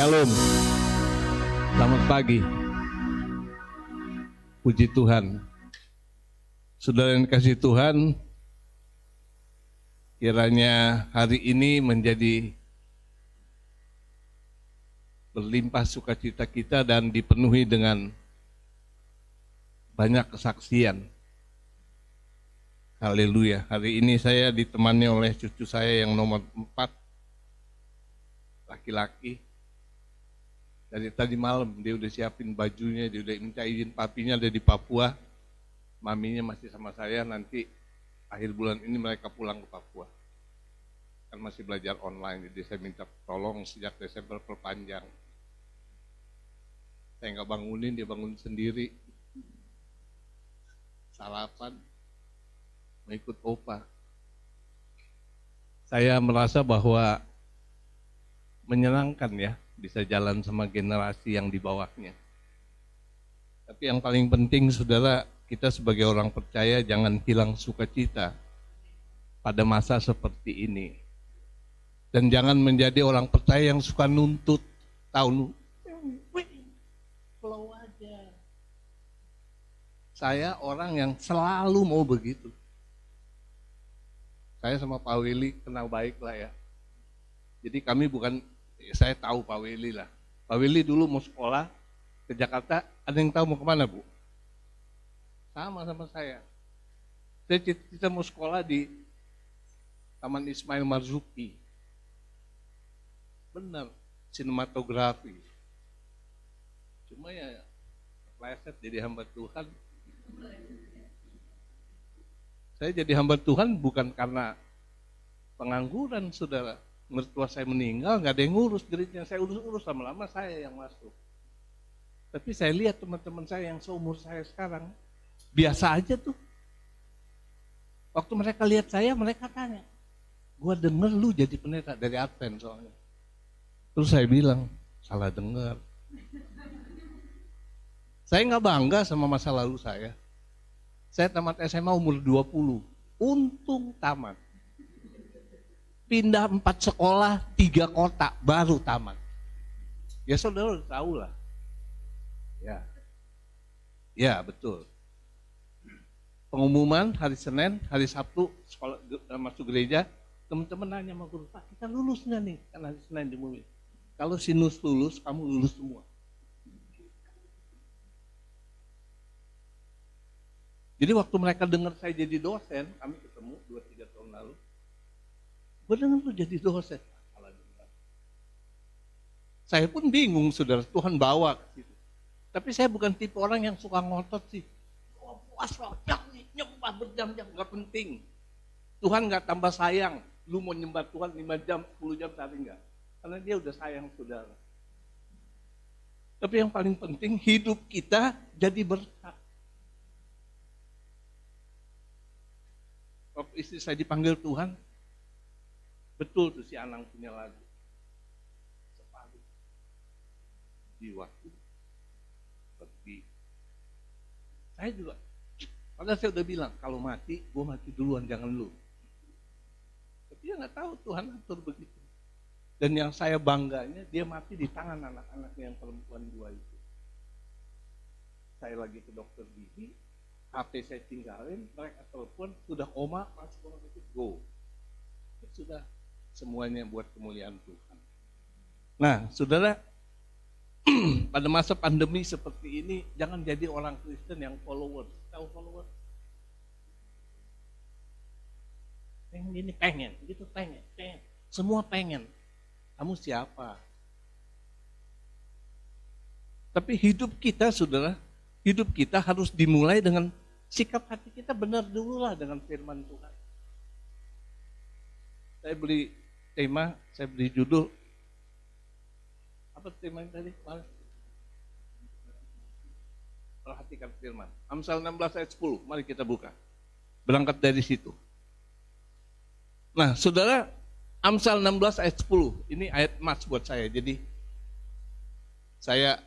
Shalom, selamat pagi. Puji Tuhan. Saudara yang kasih Tuhan, kiranya hari ini menjadi berlimpah sukacita kita dan dipenuhi dengan banyak kesaksian. Haleluya. Hari ini saya ditemani oleh cucu saya yang nomor 4, laki-laki. Dari tadi malam dia udah siapin bajunya, dia udah minta izin, papinya ada di Papua, maminya masih sama saya, nanti akhir bulan ini mereka pulang ke Papua. Kan masih belajar online, jadi saya minta tolong sejak Desember perpanjang. Saya nggak bangunin, dia bangun sendiri. Sarapan, mengikut opa. Saya merasa bahwa menyenangkan ya, bisa jalan sama generasi yang di bawahnya. Tapi yang paling penting saudara, kita sebagai orang percaya jangan hilang sukacita pada masa seperti ini. Dan jangan menjadi orang percaya yang suka nuntut, tahu flow aja. Saya orang yang selalu mau begitu. Saya sama Pak Willy kenal baik lah ya. Jadi kami bukan, saya tahu Pak Willy lah. Pak Willy dulu mau sekolah ke Jakarta, ada yang tahu mau kemana Bu? Sama saya. Saya cita-cita mau sekolah di Taman Ismail Marzuki. Benar, sinematografi. Cuma ya, pleset jadi hamba Tuhan. Saya jadi hamba Tuhan bukan karena pengangguran saudara. Mertua saya meninggal, nggak ada yang ngurus gereja, saya urus lama-lama saya yang masuk. Tapi saya lihat teman-teman saya yang seumur saya sekarang, biasa aja tuh. Waktu mereka lihat saya, mereka tanya, gua denger lu jadi pendeta dari Advent soalnya. Terus saya bilang, salah dengar. Saya nggak bangga sama masa lalu saya. Saya tamat SMA umur 20, untung tamat. Pindah 4 sekolah, 3 kota, baru tamat. Ya saudara udah tahu lah. Ya betul. Pengumuman hari Senin, hari Sabtu, sekolah masuk gereja, teman-teman nanya sama guru, Pak kita lulus nggak nih? Kan hari Senin diumumin. Kalau sinus lulus, kamu lulus semua. Jadi waktu mereka dengar saya jadi dosen, kami ketemu 2-3 tahun lalu, gue dengar lu jadi dosen. Saya pun bingung saudara, Tuhan bawa ke situ. Tapi saya bukan tipe orang yang suka ngotot sih. Oh, puas loh, nyembah berjam-jam, gak penting. Tuhan gak tambah sayang, lu mau nyembah Tuhan 5 jam, 10 jam, tapi enggak. Karena dia udah sayang saudara. Tapi yang paling penting, hidup kita jadi berkat. Waktu istri saya dipanggil Tuhan, betul tuh si Anang punya lagu. Separuh jiwaku pergi. Saya juga, padahal saya udah bilang, kalau mati, gue mati duluan, jangan lu. Tapi dia gak tahu Tuhan atur begitu. Dan yang saya bangganya, dia mati di tangan anak-anaknya yang perempuan 2 itu. Saya lagi ke dokter gigi, HP saya tinggalin, mereka telepon, sudah koma, masuk rumah sakit, go. Sudah. Semuanya buat kemuliaan Tuhan. Nah, saudara, pada masa pandemi seperti ini, jangan jadi orang Kristen yang followers. Tahu followers? Pengen ini, pengen, gitu pengen. Semua pengen. Kamu siapa? Tapi hidup kita, saudara, hidup kita harus dimulai dengan sikap hati kita benar dulu lah dengan firman Tuhan. Saya beli tema, saya beri judul, apa temanya tadi? Perhatikan firman. Amsal 16 ayat 10, mari kita buka. Berangkat dari situ. Nah saudara, Amsal 16 ayat 10, ini ayat emas buat saya, jadi saya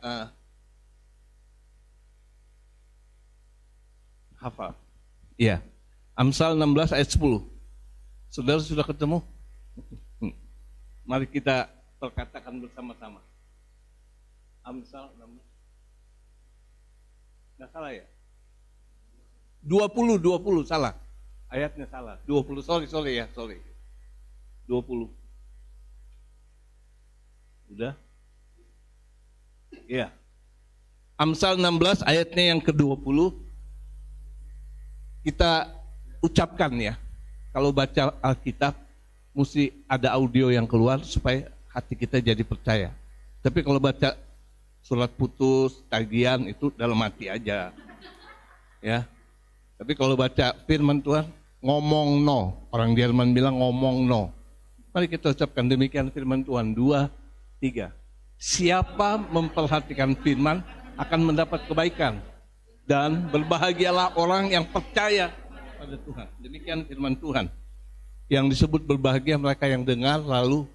hafal. Iya, Amsal 16 ayat 10. Saudara sudah ketemu? Mari kita perkatakan bersama-sama. Amsal 16. Nggak salah ya? 20 salah. Ayatnya salah. 20, sorry. 20. Udah? Iya. Amsal 16 ayatnya yang ke-20. Kita ucapkan ya. Kalau baca Alkitab, mesti ada audio yang keluar supaya hati kita jadi percaya. Tapi kalau baca surat putus, tagihan itu dalam hati aja. Ya. Tapi kalau baca firman Tuhan, ngomong no. Orang Jerman bilang ngomong no. Mari kita ucapkan demikian firman Tuhan. 2, 3. Siapa memperhatikan firman akan mendapat kebaikan. Dan berbahagialah orang yang percaya pada Tuhan. Demikian firman Tuhan. Yang disebut berbahagia mereka yang dengar lalu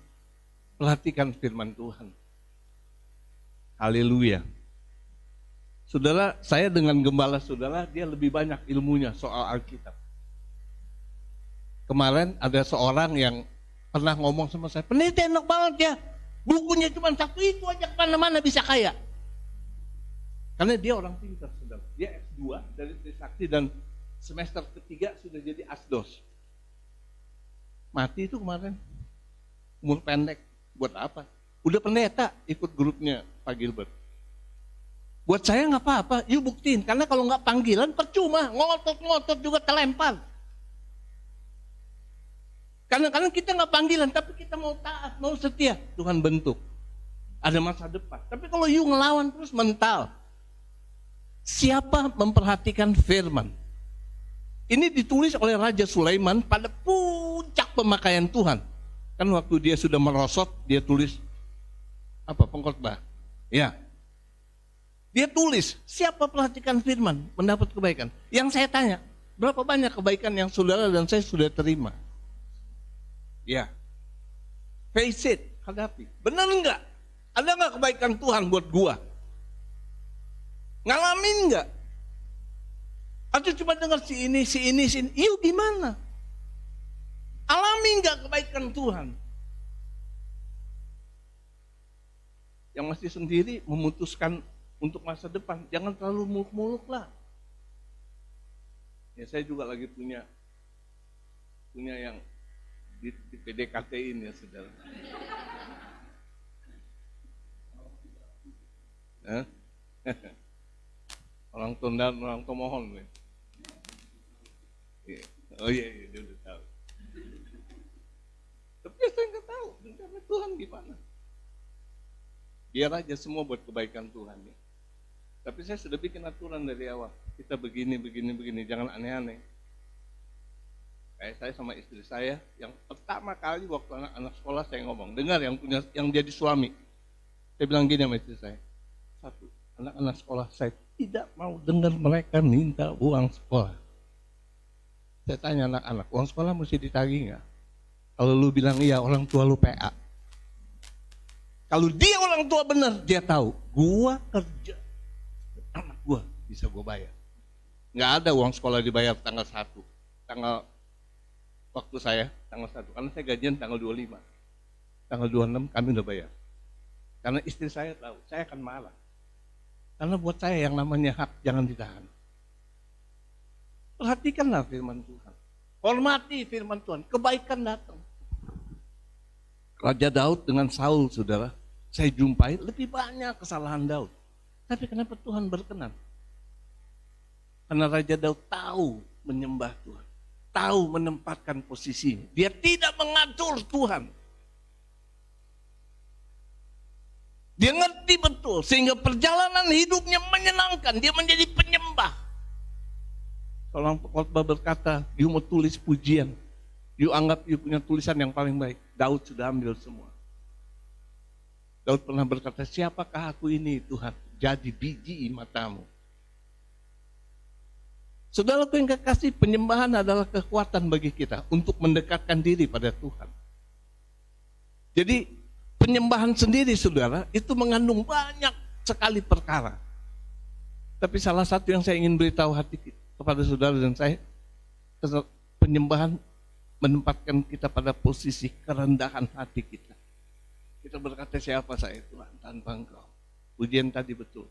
perhatikan firman Tuhan. Haleluya. Saudara, saya dengan gembala saudara, dia lebih banyak ilmunya soal Alkitab. Kemarin ada seorang yang pernah ngomong sama saya, peneliti enak banget ya, bukunya cuma satu itu aja, kemana-mana bisa kaya. Karena dia orang pintar, saudara. Dia S2 dari Trisakti dan semester ketiga sudah jadi asdos. Mati itu kemarin, umur pendek, buat apa? Udah pendeta, ikut grupnya Pak Gilbert. Buat saya nggak apa-apa, yuk buktiin. Karena kalau nggak panggilan percuma, ngotot-ngotot juga terlempar. Kadang-kadang kita nggak panggilan, tapi kita mau taat, mau setia. Tuhan bentuk, ada masa depan. Tapi kalau yuk ngelawan terus mental. Siapa memperhatikan firman? Ini ditulis oleh Raja Sulaiman pada puncak pemakaian Tuhan. Kan waktu dia sudah merosot, dia tulis apa? Pengkhotbah. Ya. Dia tulis, siapa perhatikan firman mendapat kebaikan. Yang saya tanya, berapa banyak kebaikan yang saudara dan saya sudah terima? Ya. Face it, hadapi. Benar enggak? Ada enggak kebaikan Tuhan buat gua? Ngalamin enggak? Atau cuma dengar si ini. Yuk gimana? Alami enggak kebaikan Tuhan? Yang masih sendiri memutuskan untuk masa depan, jangan terlalu muluk-muluk lah. Ya saya juga lagi punya yang di PDKT-in ya saudara. Orang Tunda, orang Tomohon. Oh iya, dia udah tahu. Tapi saya nggak tahu, rencana Tuhan gimana. Biar aja semua buat kebaikan Tuhan ya. Tapi saya sudah bikin aturan dari awal. Kita begini, jangan aneh-aneh. Kayak saya sama istri saya, yang pertama kali waktu anak-anak sekolah saya ngomong, dengar yang jadi suami. Saya bilang gini sama istri saya, satu, anak-anak sekolah saya tidak mau dengar mereka minta uang sekolah. Saya tanya anak-anak, uang sekolah mesti ditagih nggak? Kalau lu bilang iya, orang tua lu PA. Kalau dia orang tua benar, dia tahu, gua kerja, anak gua bisa gua bayar. Nggak ada uang sekolah dibayar tanggal 1, tanggal waktu saya tanggal 1, karena saya gajian tanggal 25. Tanggal 26 kami udah bayar. Karena istri saya tahu, saya akan marah. Karena buat saya yang namanya hak jangan ditahan. Perhatikanlah firman Tuhan. Hormati firman Tuhan, kebaikan datang. Raja Daud dengan Saul, saudara, saya jumpai lebih banyak kesalahan Daud. Tapi kenapa Tuhan berkenan? Karena Raja Daud tahu menyembah Tuhan. Tahu menempatkan posisinya. Dia tidak mengatur Tuhan. Dia ngerti betul, sehingga perjalanan hidupnya menyenangkan. Dia menjadi penyembah. Seorang pengkhotbah berkata, you mau tulis pujian. You anggap you punya tulisan yang paling baik. Daud sudah ambil semua. Daud pernah berkata, siapakah aku ini Tuhan? Jadi biji matamu. Saudaraku yang kekasih, penyembahan adalah kekuatan bagi kita untuk mendekatkan diri pada Tuhan. Jadi penyembahan sendiri saudara, itu mengandung banyak sekali perkara. Tapi salah satu yang saya ingin beritahu kepada saudara dan saya, penyembahan menempatkan kita pada posisi kerendahan hati kita. Kita berkata, siapa saya Tuhan tanpa Engkau? Ujian tadi betul.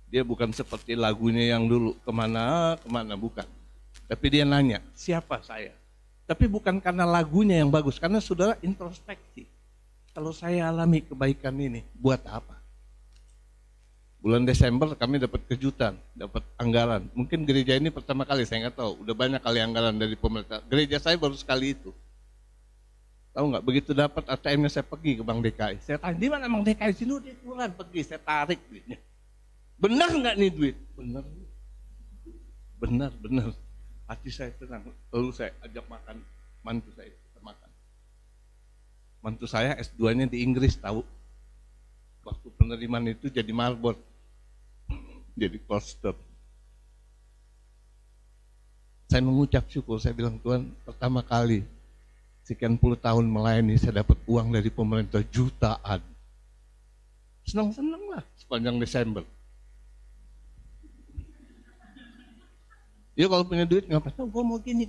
Dia bukan seperti lagunya yang dulu, kemana, bukan. Tapi dia nanya, siapa saya? Tapi bukan karena lagunya yang bagus, karena saudara introspeksi. Kalau saya alami kebaikan ini, buat apa? Bulan Desember kami dapat kejutan, dapat anggaran. Mungkin gereja ini pertama kali, saya nggak tahu. Udah banyak kali anggaran dari pemerintah. Gereja saya baru sekali itu. Tahu nggak? Begitu dapat ATM-nya saya pergi ke Bank DKI. Saya tanya, di mana Bank DKI? Sini dia keluar pergi, saya tarik duitnya. Benar nggak nih duit? Benar. Benar. Hati saya tenang. Lalu saya ajak makan mantu saya, kita makan. Mantu saya S2-nya di Inggris, tahu. Waktu penerimaan itu jadi marbot, jadi poster. Saya mengucap syukur, saya bilang, Tuhan, pertama kali sekian puluh tahun melayani, saya dapat uang dari pemerintah jutaan. Senang-senang lah sepanjang Desember. Ya kalau punya duit ngapain? Gue mau gini.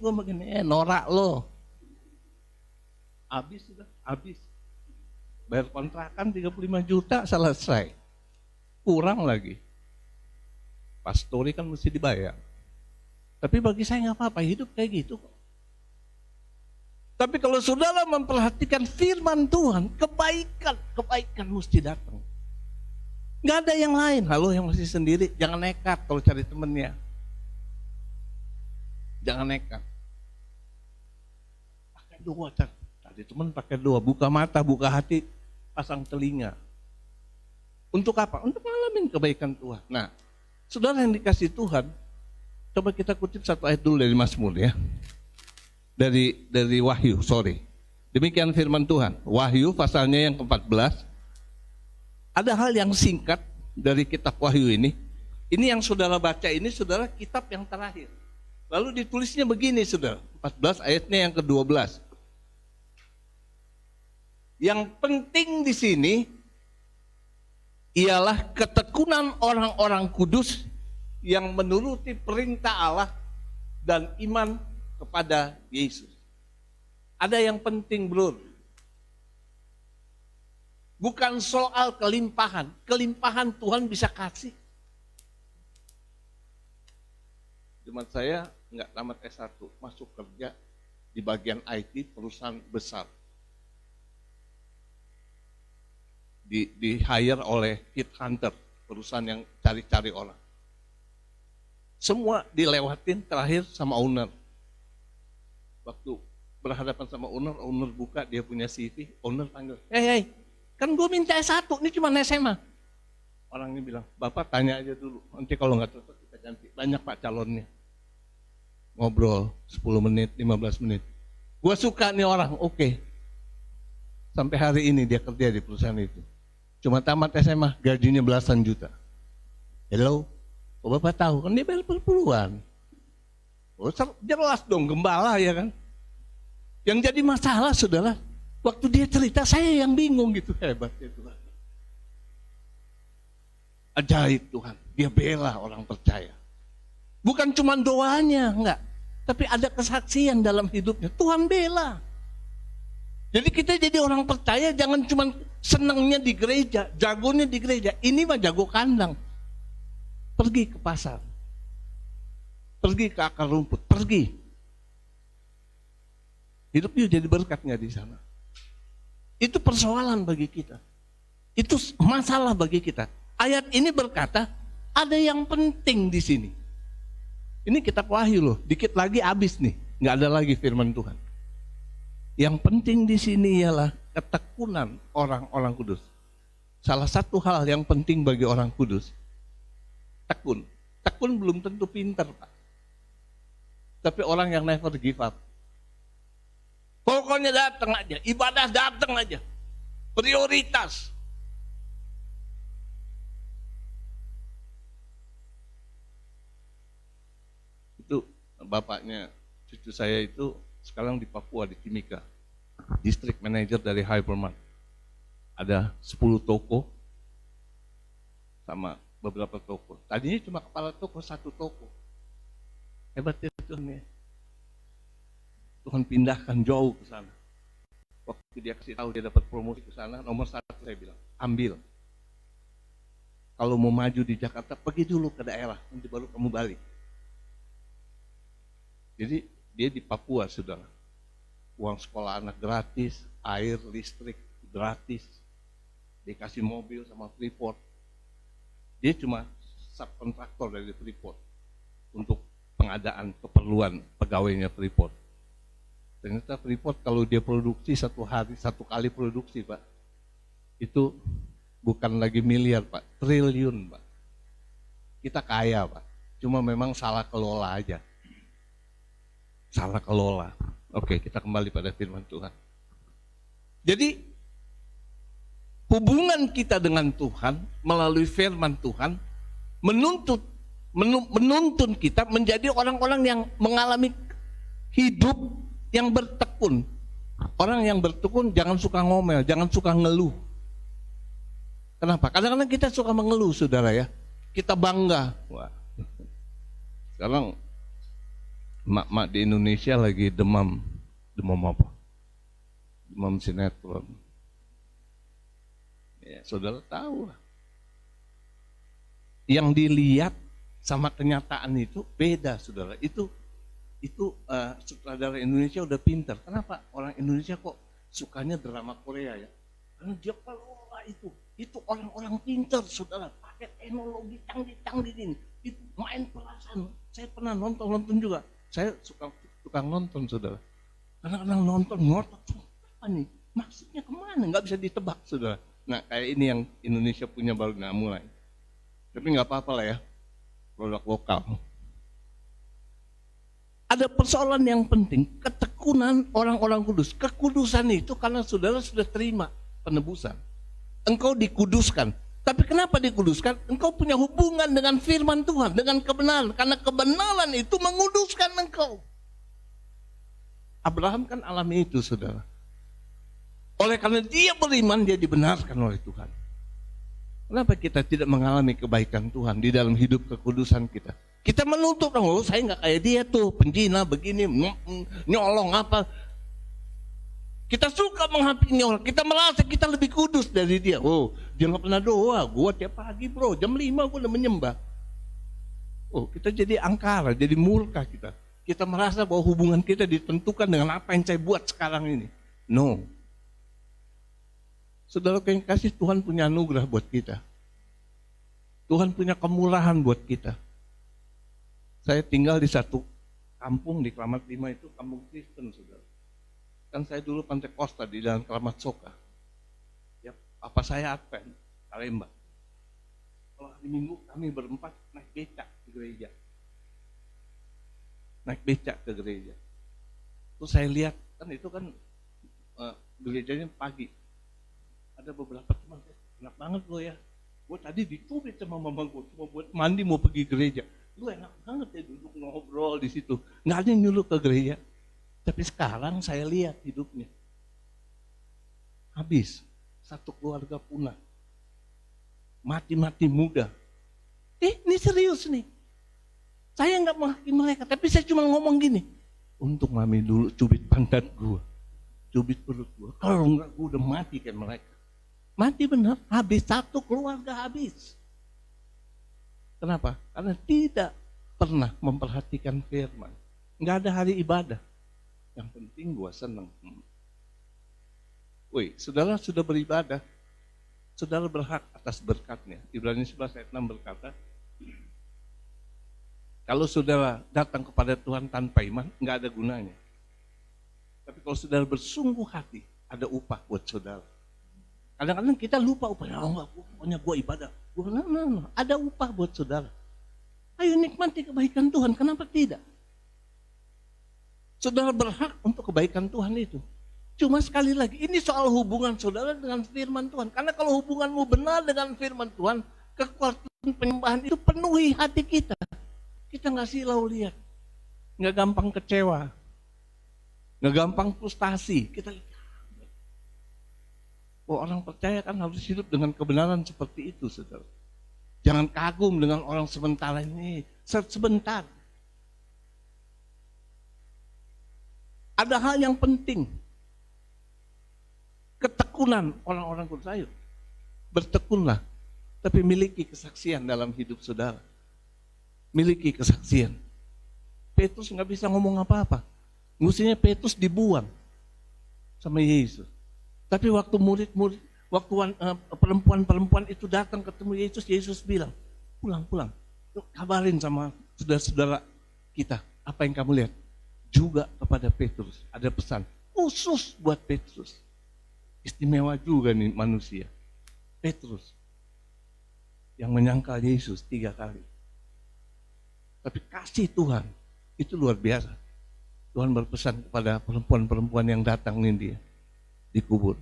Norak lo. Habis sudah, habis. Bayar kontrakan 35 juta selesai. Kurang lagi. Pastori kan mesti dibayar. Tapi bagi saya nggak apa-apa, hidup kayak gitu kok. Tapi kalau saudara memperhatikan firman Tuhan, kebaikan mesti datang. Nggak ada yang lain. Halo yang masih sendiri, jangan nekat kalau cari temennya. Jangan nekat. Pakai doa, tadi teman pakai doa, buka mata, buka hati, pasang telinga. Untuk apa? Untuk ngalamin kebaikan Tuhan. Nah, saudara yang dikasih Tuhan, coba kita kutip satu ayat dulu dari Mazmur ya. Dari Wahyu, Demikian firman Tuhan. Wahyu pasalnya yang ke-14. Ada hal yang singkat dari kitab Wahyu ini. Ini yang saudara baca ini, saudara, kitab yang terakhir. Lalu ditulisnya begini, saudara, 14 ayatnya yang ke-12. Yang penting di sini ialah ketekunan orang-orang kudus yang menuruti perintah Allah dan iman kepada Yesus. Ada yang penting, bro. Bukan soal kelimpahan. Kelimpahan Tuhan bisa kasih. Jemaat saya nggak tamat S1, masuk kerja di bagian IT perusahaan besar. Di hire oleh Headhunter, perusahaan yang cari-cari orang. Semua dilewatin terakhir sama owner. Waktu berhadapan sama owner buka, dia punya CV, owner panggil, hey, kan gue minta S1, ini cuma SMA. Orangnya bilang, Bapak tanya aja dulu, nanti kalau nggak cocok kita ganti. Banyak Pak calonnya. Ngobrol 10 menit, 15 menit. Gue suka nih orang, oke. Sampai hari ini dia kerja di perusahaan itu. Cuma tamat SMA, gajinya belasan juta. Hello, kok Bapak tahu? Kan dia bayar puluhan. Oh, jelas dong, gembala ya kan. Yang jadi masalah, saudara, waktu dia cerita, saya yang bingung gitu. Hebatnya Tuhan. Ajaib Tuhan, dia bela orang percaya. Bukan cuma doanya, enggak. Tapi ada kesaksian dalam hidupnya. Tuhan bela. Jadi kita jadi orang percaya jangan cuma senangnya di gereja, jagonya di gereja. Ini mah jago kandang. Pergi ke pasar. Pergi ke akar rumput, pergi. Hidup you jadi berkat nggak di sana? Itu persoalan bagi kita. Itu masalah bagi kita. Ayat ini berkata, ada yang penting di sini. Ini kitab Wahyu loh, dikit lagi habis nih, nggak ada lagi firman Tuhan. Yang penting di sini ialah ketekunan orang-orang kudus. Salah satu hal yang penting bagi orang kudus, tekun. Tekun belum tentu pintar, Pak. Tapi orang yang never give up. Pokoknya datang aja, ibadah datang aja. Prioritas. Itu bapaknya cucu saya itu sekarang di Papua, di Timika, district manager dari Hypermart. Ada 10 toko sama beberapa toko. Tadinya cuma kepala toko, 1 toko. Hebat ya Tuhan ya. Tuhan pindahkan jauh ke sana. Waktu dia kasih tahu dia dapat promosi ke sana, nomor 1 saya bilang, ambil. kalau mau maju di Jakarta, pergi dulu ke daerah, nanti baru kamu balik. Jadi dia di Papua, saudara. Uang sekolah anak gratis, air, listrik gratis, dikasih mobil sama Freeport. Dia cuma subkontraktor dari Freeport untuk pengadaan keperluan pegawainya Freeport. Ternyata Freeport kalau dia produksi satu kali produksi, Pak, itu bukan lagi miliar, Pak, triliun, Pak. Kita kaya, Pak, cuma memang salah kelola aja. Salah kelola. Oke, kita kembali pada firman Tuhan. Jadi hubungan kita dengan Tuhan melalui firman Tuhan menuntun kita menjadi orang-orang yang mengalami hidup yang bertekun. Orang yang bertekun jangan suka ngomel, jangan suka ngeluh. Kenapa? Kadang-kadang kita suka mengeluh, saudara ya. Kita bangga. Wah. Sekarang mak-mak di Indonesia lagi demam. Demam apa? Demam sinetron. Ya, saudara tahu lah. Yang dilihat sama kenyataan itu beda, saudara. Itu sutradara Indonesia udah pintar. Kenapa orang Indonesia kok sukanya drama Korea ya? Karena dia kelola itu orang-orang pintar, saudara. Pakai teknologi canggih-canggih ini, itu main perasaan. Saya pernah nonton juga. Saya suka nonton, saudara. Kadang-kadang nonton ngotot, apa nih? Maksudnya kemana? Nggak bisa ditebak, saudara. Nah, kayak ini yang Indonesia punya baru nggak mulai. Tapi nggak apa-apa lah ya, produk lokal. Ada persoalan yang penting, ketekunan orang-orang kudus. Kekudusan itu karena saudara sudah terima penebusan. Engkau dikuduskan. Tapi kenapa dikuduskan? Engkau punya hubungan dengan firman Tuhan, dengan kebenaran. Karena kebenaran itu menguduskan engkau. Abraham kan alami itu, saudara. Oleh karena dia beriman, dia dibenarkan oleh Tuhan. Kenapa kita tidak mengalami kebaikan Tuhan di dalam hidup kekudusan kita? Kita menuntut, oh saya nggak kayak dia tuh, penjina begini, nyolong apa. Kita suka menghampiri orang, kita merasa kita lebih kudus dari dia. Oh, dia nggak pernah doa, gua tiap pagi bro, jam 5 gua udah menyembah. Oh, kita jadi angkara, jadi murka kita. Kita merasa bahwa hubungan kita ditentukan dengan apa yang saya buat sekarang ini. No. Saudara yang kasih, Tuhan punya anugerah buat kita. Tuhan punya kemurahan buat kita. Saya tinggal di satu kampung di Kramat 5 itu kampung Kristen, saudara. Kan saya dulu Pantai Costa di Jalan Kramat Soka. Ya, apa saya Advent, Salemba. Kalau hari Minggu kami berempat naik becak ke gereja. Naik becak ke gereja. Terus saya lihat, kan itu kan gerejanya pagi. Ada beberapa teman, enak banget lo ya. Gue tadi dicubit sama mama gue, cuma buat mandi mau pergi gereja. Lu enak banget ya duduk ngobrol di situ. Nggak ada yang nyuruh ke gereja. Tapi sekarang saya lihat hidupnya. Habis, satu keluarga punah. Mati-mati muda. Ini serius nih. Saya nggak menghakimi mereka, tapi saya cuma ngomong gini. Untung mami dulu cubit pantat gue. Cubit perut gue. Kalau enggak gue udah mati kayak mereka. Mati benar, habis satu keluarga habis. Kenapa? Karena tidak pernah memperhatikan firman. Nggak ada hari ibadah. Yang penting gue seneng. Woi, saudara sudah beribadah. Saudara berhak atas berkatnya. Ibrani 11 ayat 6 berkata, kalau saudara datang kepada Tuhan tanpa iman, nggak ada gunanya. Tapi kalau saudara bersungguh hati, ada upah buat saudara. Kadang-kadang kita lupa upahnya, pokoknya gue ibadah. Ada upah buat saudara. Ayo nikmati kebaikan Tuhan, kenapa tidak? Saudara berhak untuk kebaikan Tuhan itu. Cuma sekali lagi, ini soal hubungan saudara dengan firman Tuhan. Karena kalau hubunganmu benar dengan firman Tuhan, kekuatan penyembahan itu penuhi hati kita. Kita nggak silau lihat, nggak gampang kecewa, nggak gampang frustasi. Kita lihat, oh, orang percaya kan harus hidup dengan kebenaran seperti itu, saudara. Jangan kagum dengan orang sementara ini, sebentar. Ada hal yang penting. Ketekunan orang-orang kudus, ayo bertekunlah Tapi miliki kesaksian dalam hidup saudara. Miliki kesaksian. Petrus nggak bisa ngomong apa-apa. Mestinya Petrus dibuang sama Yesus. Tapi waktu murid-murid, waktu perempuan-perempuan itu datang ketemu Yesus, Yesus bilang, pulang. Yuk, kabarin sama saudara-saudara kita, apa yang kamu lihat. Juga kepada Petrus, ada pesan khusus buat Petrus. Istimewa juga nih manusia. Petrus yang menyangkal Yesus 3 kali. Tapi kasih Tuhan itu luar biasa. Tuhan berpesan kepada perempuan-perempuan yang datangin dia di kubur.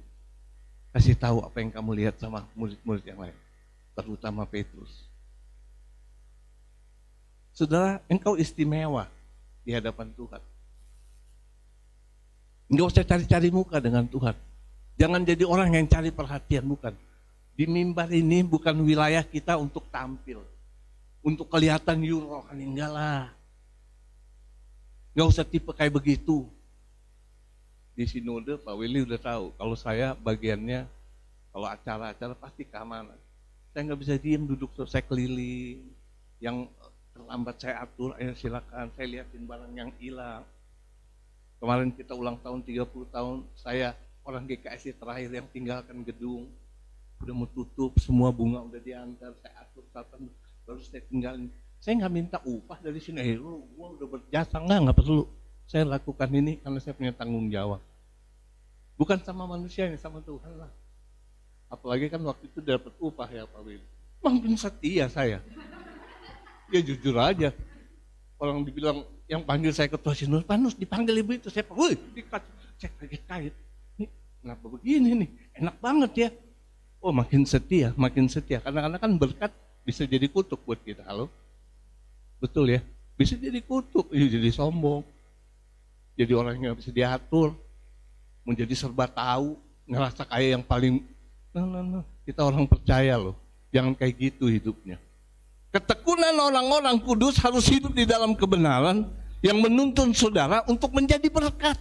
Kasih tahu apa yang kamu lihat sama murid-murid yang lain, terutama Petrus. Saudara, engkau istimewa di hadapan Tuhan. Enggak usah cari-cari muka dengan Tuhan. Jangan jadi orang yang cari perhatian, bukan. Di mimbar ini bukan wilayah kita untuk tampil, untuk kelihatan rohani, enggak lah. Enggak usah tipe kayak begitu. Di sinode Pak Willy udah tahu, kalau saya bagiannya, kalau acara-acara pasti keamanan. Saya nggak bisa diem duduk, saya keliling. Yang terlambat saya atur, ayo silakan, saya liatin barang yang hilang. Kemarin kita ulang tahun 30 tahun, saya orang GKSI terakhir yang tinggalkan gedung. Udah mau tutup, semua bunga udah diantar, saya atur, baru saya tinggalin. Saya nggak minta upah dari sini, gua udah berjasa, nggak perlu. Saya lakukan ini karena saya punya tanggung jawab. Bukan sama manusia ini, sama Tuhan lah. Apalagi kan waktu itu dapat upah ya Pak Willy. Makin setia saya. Ya jujur aja. Orang dibilang yang panggil saya ketua sinode, Panus dipanggil ibu itu. Saya kaget. Nih, kenapa begini nih? Enak banget ya. Oh makin setia. Kadang-kadang kan berkat bisa jadi kutuk buat kita. Halo? Betul ya? Bisa jadi kutuk, jadi sombong. Jadi orang yang gak bisa diatur, menjadi serba tahu, ngerasa kayak yang paling, kita orang percaya loh, jangan kayak gitu hidupnya. Ketekunan orang-orang kudus harus hidup di dalam kebenaran yang menuntun saudara untuk menjadi berkat.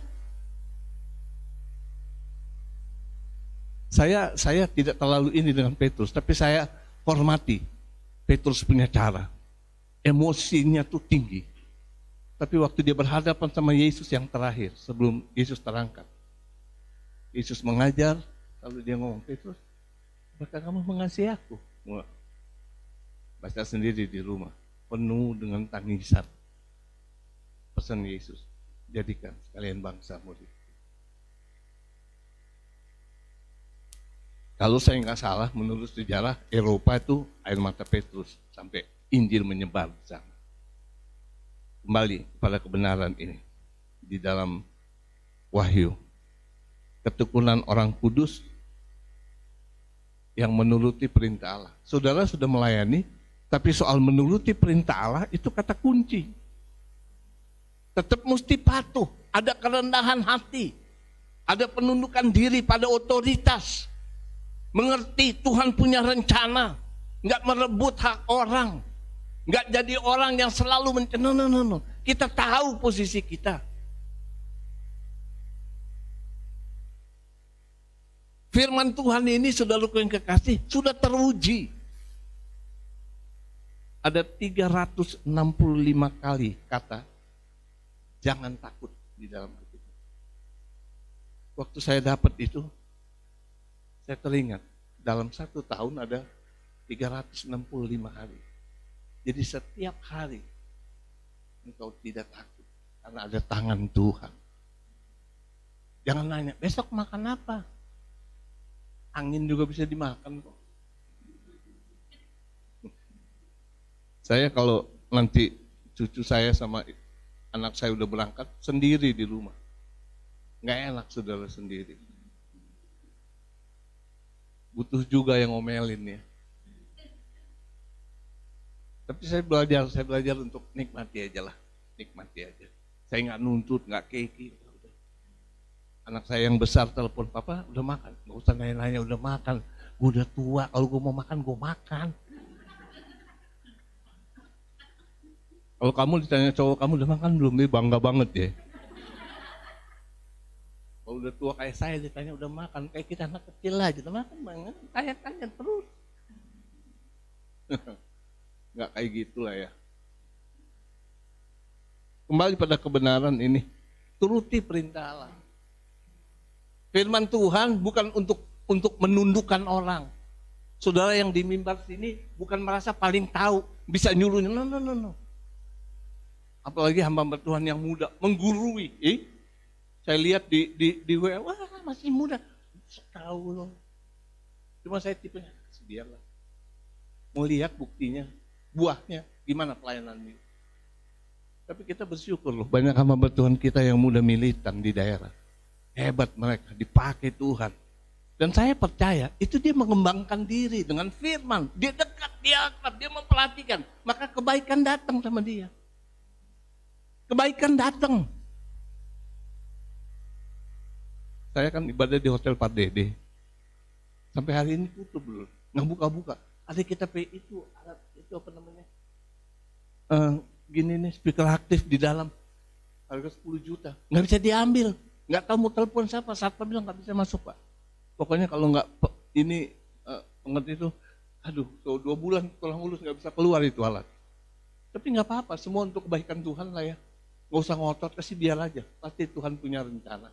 Saya tidak terlalu ini dengan Petrus, tapi saya hormati Petrus punya cara, emosinya tuh tinggi. Tapi waktu dia berhadapan sama Yesus yang terakhir, sebelum Yesus terangkat. Yesus mengajar, lalu dia ngomong, Petrus, apakah kamu mengasihi aku? Baca sendiri di rumah, penuh dengan tangisan. Pesan Yesus, jadikan sekalian bangsa murid. Kalau saya nggak salah, menurut sejarah, Eropa itu air mata Petrus, sampai Injil menyebar di sana. Kembali pada kebenaran ini di dalam Wahyu, ketekunan orang kudus yang menuruti perintah Allah. Saudara sudah melayani, tapi soal menuruti perintah Allah itu kata kunci. Tetap mesti patuh, ada kerendahan hati, ada penundukan diri pada otoritas, mengerti Tuhan punya rencana, nggak merebut hak orang. Nggak jadi orang yang selalu no. Kita tahu posisi kita. Firman Tuhan ini, saudaraku yang kekasih, sudah teruji. Ada 365 kali kata, jangan takut di dalam Alkitab. Waktu saya dapat itu, saya teringat, dalam 1 tahun ada 365 hari. Jadi setiap hari engkau tidak takut karena ada tangan Tuhan. Jangan nanya, besok makan apa? Angin juga bisa dimakan kok. Saya kalau nanti cucu saya sama anak saya udah berangkat, sendiri di rumah. Nggak enak saudara sendiri. Butuh juga yang ngomelin ya. Tapi saya belajar untuk nikmati aja lah, nikmati aja. Saya nggak nuntut, nggak keki. Anak saya yang besar telepon, papa udah makan? Nggak usah nanya-nanya, udah makan. Gue udah tua, kalau gue mau makan, gue makan. Kalau kamu ditanya cowok, kamu udah makan belum? Dia bangga banget ya. Kalau udah tua kayak saya ditanya udah makan, kayak kita anak kecil aja, udah makan banget, tanya-tanya terus. Nggak kayak gitulah ya. Kembali pada kebenaran ini, turuti perintah Allah. Firman Tuhan bukan untuk menundukkan orang. Saudara yang di mimbar sini bukan merasa paling tahu, bisa nyuruhnya. No. Apalagi hamba Tuhan yang muda, menggurui. Saya lihat di WA, wah masih muda. Tahu loh. Cuma saya tipenya, biarlah. Mau lihat buktinya, buahnya, gimana pelayanan ini. Tapi kita bersyukur loh, banyak hamba Tuhan kita yang muda militan di daerah. Hebat mereka, dipakai Tuhan. Dan saya percaya, itu dia mengembangkan diri dengan firman. Dia dekat, dia akrab, dia memperhatikan. Maka kebaikan datang sama dia. Kebaikan datang. Saya kan ibadah di Hotel Pak Dede. Sampai hari ini tutup belum, nggak buka-buka. Ada kita itu, alat itu apa namanya? Gini nih, speaker aktif di dalam. Harga 10 juta. Nggak bisa diambil. Nggak tahu mau telepon siapa, satpam bilang nggak bisa masuk Pak. Pokoknya kalau nggak ini pengerti itu, aduh, 2 bulan tulang ulus nggak bisa keluar itu alat. Tapi nggak apa-apa, semua untuk kebaikan Tuhan lah ya. Nggak usah ngotot, kasih biar aja. Pasti Tuhan punya rencana.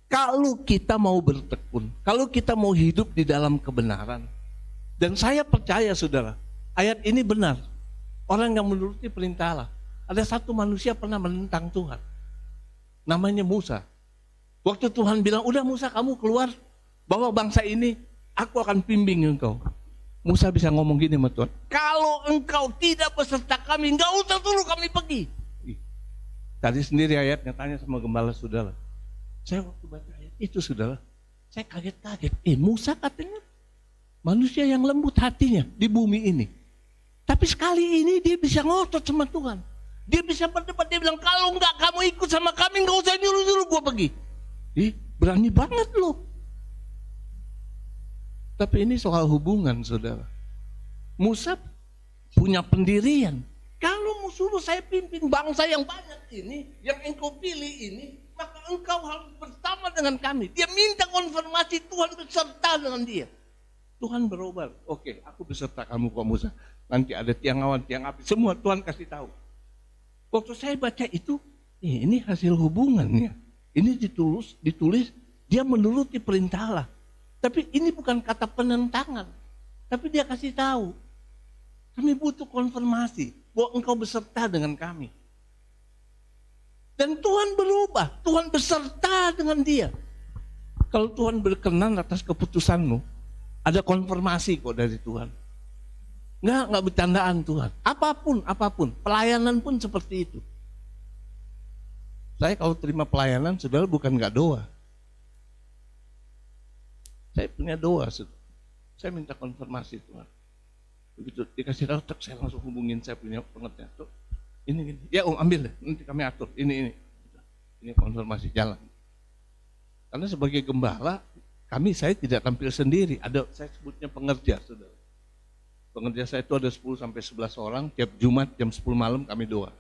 Kalau kita mau bertekun, kalau kita mau hidup di dalam kebenaran, dan saya percaya saudara, ayat ini benar. Orang yang menuruti perintah Allah. Ada satu manusia pernah menentang Tuhan. Namanya Musa. Waktu Tuhan bilang, udah Musa kamu keluar, bawa bangsa ini, aku akan bimbing engkau. Musa bisa ngomong gini sama Tuhan, kalau engkau tidak beserta kami, enggak usah dulu kami pergi. Tadi sendiri ayatnya tanya sama gembala saudara. Saya waktu baca ayat itu saudara, saya kaget-kaget. Musa katanya manusia yang lembut hatinya di bumi ini. Tapi sekali ini dia bisa ngotot sama Tuhan. Dia bisa berdebat, dia bilang kalau enggak kamu ikut sama kami, enggak usah nyuruh-nyuruh gua pergi. Berani banget loh. Tapi ini soal hubungan saudara. Musa punya pendirian. Kalau suruh saya pimpin bangsa yang banyak ini, yang engkau pilih ini, maka engkau harus bersama dengan kami. Dia minta konfirmasi, Tuhan beserta dengan dia. Tuhan berubah. Oke, aku beserta kamu kok Musa. Nanti ada tiang awan, tiang api, semua Tuhan kasih tahu. Waktu saya baca itu, ini hasil hubungannya. Ini ditulis, dia menuruti perintah Allah. Tapi ini bukan kata penentangan. Tapi dia kasih tahu. Kami butuh konfirmasi bahwa engkau beserta dengan kami. Dan Tuhan berubah, Tuhan beserta dengan dia. Kalau Tuhan berkenan atas keputusanmu, ada konfirmasi kok dari Tuhan. Enggak bercandaan Tuhan. Apapun, pelayanan pun seperti itu. Saya kalau terima pelayanan, saudara bukan enggak doa. Saya punya doa, saudara. Saya minta konfirmasi Tuhan. Begitu dikasih tahu, saya langsung hubungin saya punya pengertian. Tuh, ini. Ya ambil deh, nanti kami atur. Ini konfirmasi jalan. Karena sebagai gembala, saya tidak tampil sendiri. Ada saya sebutnya pengerja, saudara. Pengerja saya itu ada 10 sampai 11 orang. Tiap Jumat jam 10 malam kami doa.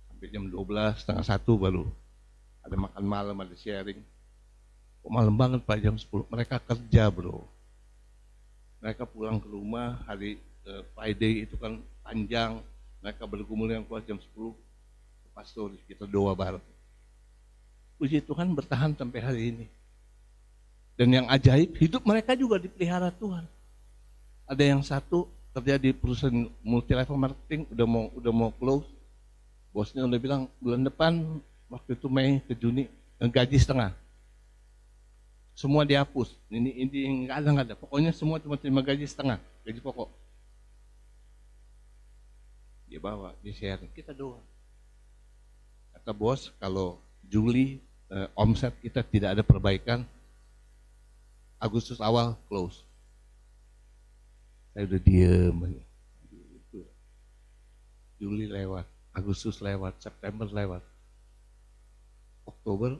Sampai jam 12, setengah 1 baru ada makan malam, ada sharing. Kok malam banget Pak jam 10. Mereka kerja bro. Mereka pulang ke rumah hari Friday itu kan panjang. Mereka bergumul yang kuat jam 10 ke pastor, kita doa bareng. Puji Tuhan bertahan sampai hari ini. Dan yang ajaib, hidup mereka juga dipelihara Tuhan. Ada yang satu kerja di perusahaan multi level marketing, udah mau close. Bosnya udah bilang bulan depan waktu itu Mei ke Juni gaji setengah. Semua dihapus. Ini nggak ada. Pokoknya semua cuma terima gaji setengah, gaji pokok. Dia bawa, dia share, kita doa. Kata bos, kalau Juli omset kita tidak ada perbaikan, Agustus awal close. Saya udah diem. Juli lewat, Agustus lewat, September lewat. Oktober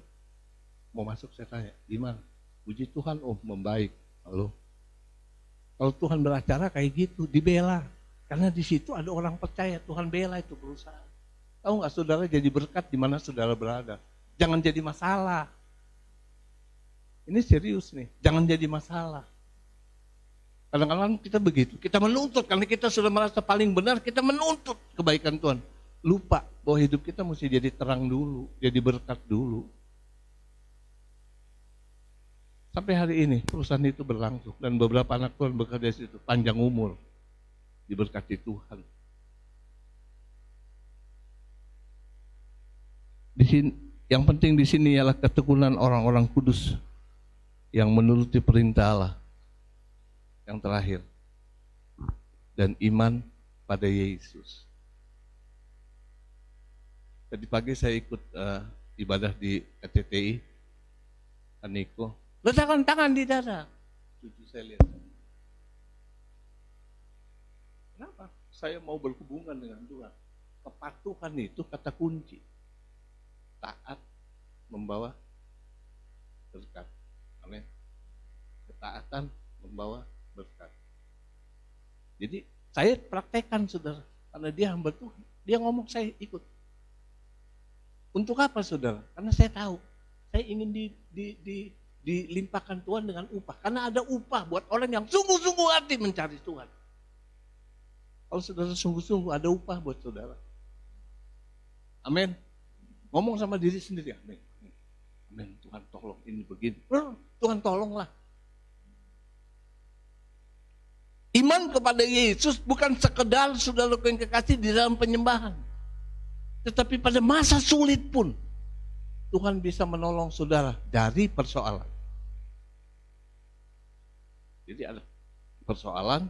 mau masuk saya tanya, gimana? Puji Tuhan, membaik. Halo. Kalau Tuhan beracara kayak gitu, dibela. Karena di situ ada orang percaya, Tuhan bela itu perusahaan. Tahu nggak, saudara, jadi berkat di mana saudara berada. Jangan jadi masalah. Ini serius nih, jangan jadi masalah. Kadang-kadang kita begitu, kita menuntut, karena kita sudah merasa paling benar, kita menuntut kebaikan Tuhan. Lupa bahwa hidup kita mesti jadi terang dulu, jadi berkat dulu. Sampai hari ini perusahaan itu berlangsung, dan beberapa anak Tuhan bekerja di situ, panjang umur, diberkati Tuhan. Di sini, yang penting di sini ialah ketekunan orang-orang kudus yang menuruti perintah Allah. Yang terakhir, dan iman pada Yesus. Tadi pagi saya ikut ibadah di RTTI, Aniko, letakkan tangan di dada. Cucu saya lihat. Kenapa? Saya mau berhubungan dengan Tuhan. Kepatuhan itu kata kunci. Taat membawa berkat. Amin. Ketaatan membawa berkat. Jadi saya praktekkan, saudara, karena dia hamba Tuhan. Dia ngomong, saya ikut. Untuk apa, saudara? Karena saya tahu saya ingin dilimpahkan Tuhan dengan upah. Karena ada upah buat orang yang sungguh-sungguh hati mencari Tuhan. Kalau saudara sungguh-sungguh, ada upah buat saudara. Amin. Ngomong sama diri sendiri, amin. Amin. Tuhan tolong ini begini. Tuhan tolonglah. Iman kepada Yesus bukan sekedar saudara yang kekasih di dalam penyembahan. Tetapi pada masa sulit pun Tuhan bisa menolong saudara dari persoalan. Jadi ada persoalan,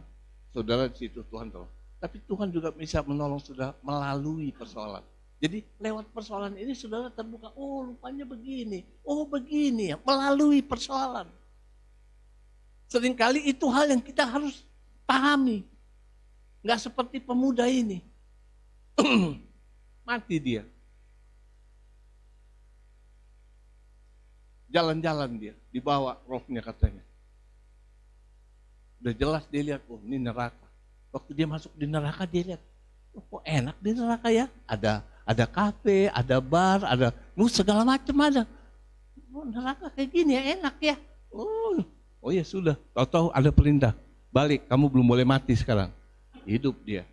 saudara di situ Tuhan tolong. Tapi Tuhan juga bisa menolong saudara melalui persoalan. Jadi lewat persoalan ini saudara terbuka, oh rupanya begini, oh begini ya, melalui persoalan. Seringkali itu hal yang kita harus pahami. Enggak seperti pemuda ini. Mati dia. Jalan-jalan dia, dibawa rohnya katanya. Udah jelas dia lihat, oh ini neraka. Waktu dia masuk di neraka dia lihat, oh kok enak di neraka ya. Ada kafe, ada bar, ada segala macam ada. Oh neraka kayak gini ya, enak ya. Oh ya sudah, tahu-tahu ada perintah. Balik, kamu belum boleh mati sekarang. Hidup dia.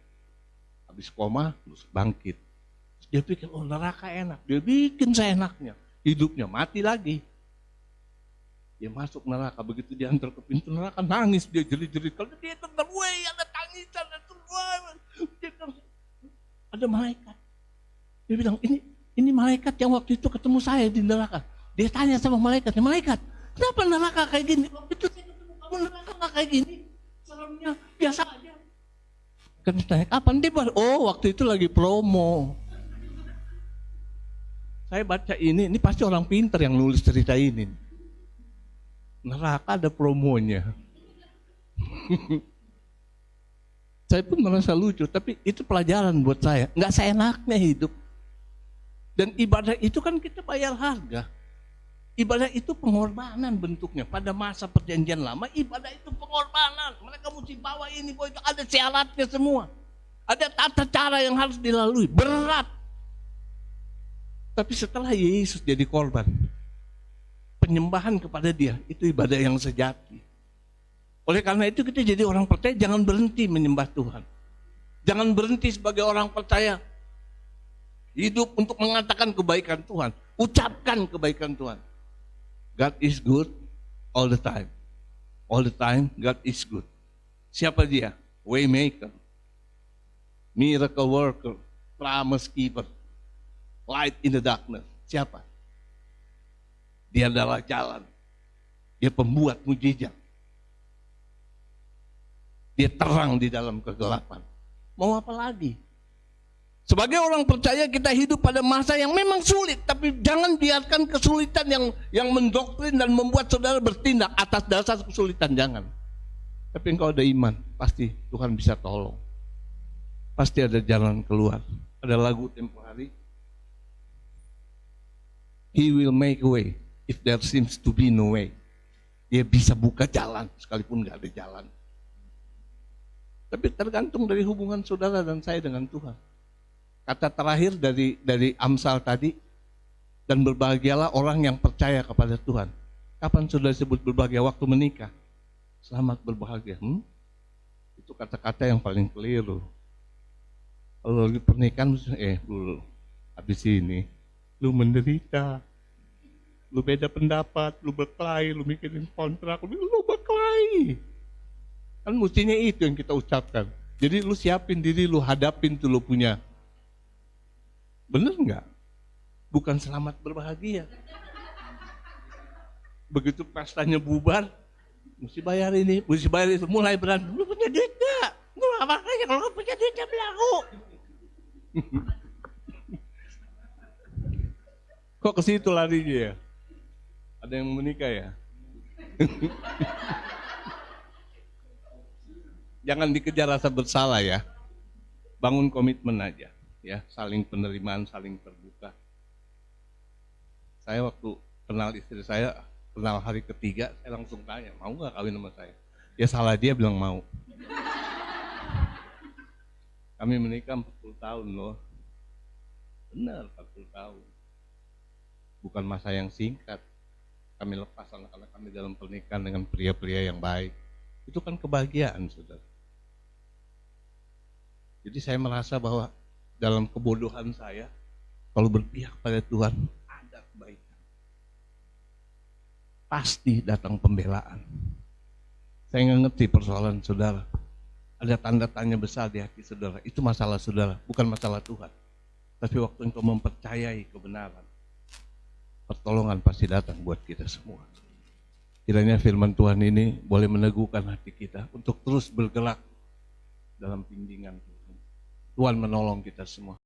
Habis koma, terus bangkit. Terus dia pikir, oh neraka enak. Dia bikin seenaknya. Hidupnya mati lagi. Dia masuk neraka, begitu dia antar ke pintu neraka, nangis dia jerit-jerit. Kalau dia dengar, woi ada tangisan, ada malaikat. Dia bilang, ini malaikat yang waktu itu ketemu saya di neraka. Dia tanya sama malaikat, kenapa neraka kayak gini? Waktu itu saya ketemu kamu neraka gak kayak gini. Seremnya biasa aja. Kan ditanya, kapan dia? Oh waktu itu lagi promo. Saya baca ini pasti orang pintar yang nulis cerita ini. Neraka ada promonya. Saya pun merasa lucu, tapi itu pelajaran buat saya. Nggak seenaknya hidup. Dan ibadah itu kan kita bayar harga. Ibadah itu pengorbanan bentuknya. Pada masa perjanjian lama, ibadah itu pengorbanan. Mereka mesti bawa ini, bawa itu. Ada syaratnya semua. Ada tata cara yang harus dilalui. Berat. Tapi setelah Yesus jadi korban, penyembahan kepada dia, itu ibadah yang sejati. Oleh karena itu kita jadi orang percaya, jangan berhenti menyembah Tuhan. Jangan berhenti sebagai orang percaya. Hidup untuk mengatakan kebaikan Tuhan. Ucapkan kebaikan Tuhan. God is good all the time. All the time God is good. Siapa dia? Waymaker, miracle worker, promise keeper, light in the darkness. Siapa? Dia adalah jalan. Dia pembuat mujizat. Dia terang di dalam kegelapan. Mau apa lagi? Sebagai orang percaya kita hidup pada masa yang memang sulit, tapi jangan biarkan kesulitan yang mendoktrin dan membuat saudara bertindak atas dasar kesulitan, jangan. Tapi engkau ada iman, pasti Tuhan bisa tolong. Pasti ada jalan keluar. Ada lagu tempo hari, He will make a way if there seems to be no way. Dia bisa buka jalan sekalipun gak ada jalan. Tapi tergantung dari hubungan saudara dan saya dengan Tuhan. Kata terakhir dari Amsal tadi, dan berbahagialah orang yang percaya kepada Tuhan. Kapan saudara disebut berbahagia? Waktu menikah. Selamat berbahagia. Itu kata-kata yang paling keliru. Kalau lagi pernikahan, dulu habis ini, lu menderita, lu beda pendapat, lu berkelahi, lu mikirin kontrak, lu berkelahi. Kan mestinya itu yang kita ucapkan. Jadi lu siapin diri, lu hadapin tuh lu punya. Bener nggak? Bukan selamat berbahagia. Begitu pestanya bubar, mesti bayar ini, mesti bayar itu, mulai berantem. Lu punya duit nggak? Lu makanya kalau lu punya duit jangan berlaku. Kok ke situ larinya ya? Ada yang menikah ya? Jangan dikejar rasa bersalah ya. Bangun komitmen aja ya, saling penerimaan, saling terbuka. Saya waktu kenal istri saya, kenal hari ketiga, saya langsung tanya, mau nggak kawin sama saya? Ya salah dia bilang mau. Kami menikah 40 tahun loh. Benar 40 tahun. Bukan masa yang singkat. Kami lepas anak-anak kami dalam pernikahan dengan pria-pria yang baik. Itu kan kebahagiaan, saudara. Jadi saya merasa bahwa dalam kebodohan saya, kalau berpihak pada Tuhan, ada kebaikan. Pasti datang pembelaan. Saya nggak ngerti persoalan saudara. Ada tanda tanya besar di hati saudara. Itu masalah saudara, bukan masalah Tuhan. Tapi waktu engkau mempercayai kebenaran, pertolongan pasti datang buat kita semua. Kiranya firman Tuhan ini boleh meneguhkan hati kita untuk terus bergerak dalam bimbingan Tuhan. Tuhan menolong kita semua.